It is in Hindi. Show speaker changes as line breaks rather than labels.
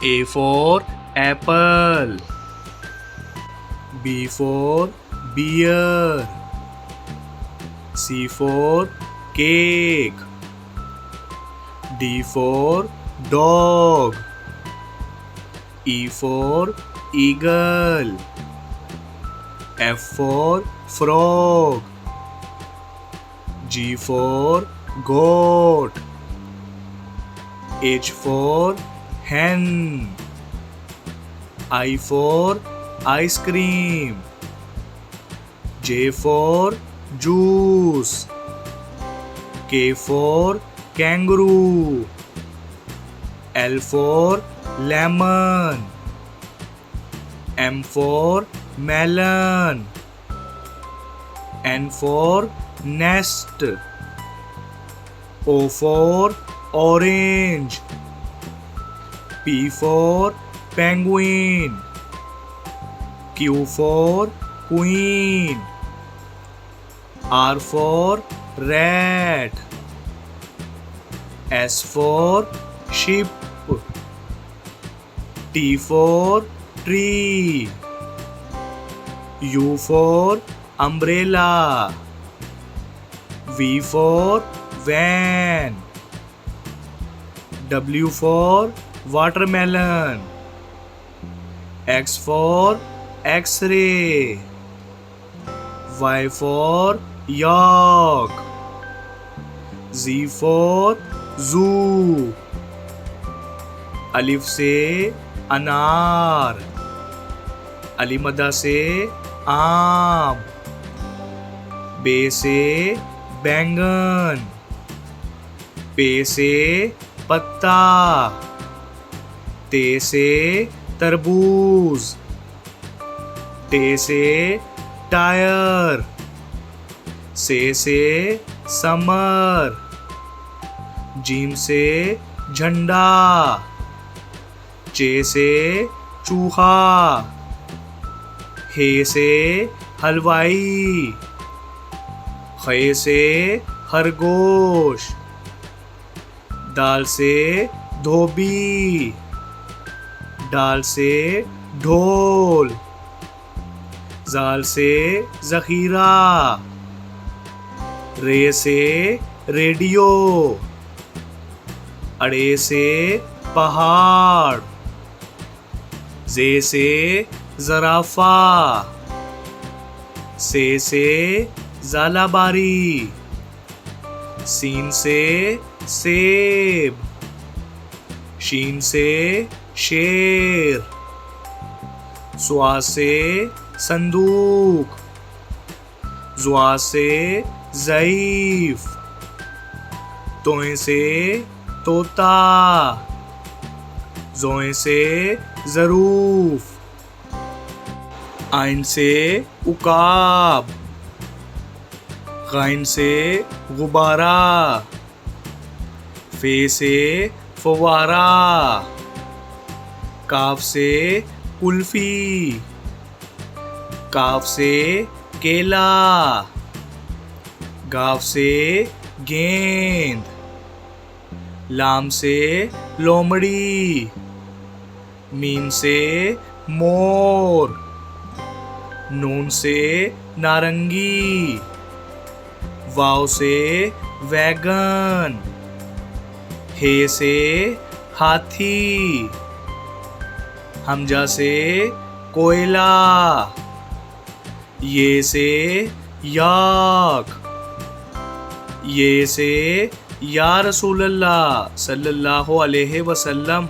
A for apple. B for beer. C for cake. D for dog. E for eagle. F for frog. G for goat. H for hen. I for ice cream. J for juice. K for kangaroo. L for lemon. M for melon. N for nest. O for orange. P for penguin. Q for queen. R for rat. S for sheep. T for tree. U for umbrella. V for van. W for watermelon. X for X-ray. Y for yak. Z for zoo. अलिफ से अनार. अलीमदा से आम. बे से बैंगन. पे से पत्ता. ते से तरबूज. टे से टायर. से समर. जीम से झंडा. चे से चूहा. हे से हलवाई. खे से खरगोश. दाल से धोबी. डाल से ढोल. जाल से जखीरा. रे से रेडियो. अड़े से पहाड़. जे से जराफा. से जालाबारी. सीन से सेब. शीन से शेर. स्वा से संदूक. ज़्वा से ज़ईफ. तोए से तोता. ज़ोए से ज़रूफ. आइन से उकाब. गाइन से गुब्बारा. फे से फवारा. काफ से कुल्फी. काफ से केला. गाफ से गेंद. लाम से लोमड़ी. मीम से मोर. नून से नारंगी. वाव से वैगन. हे से हाथी. हमजा से कोयला. ये से याक. ये से या रसूल अल्लाह सल्लल्लाहु अलैहि वसल्लम.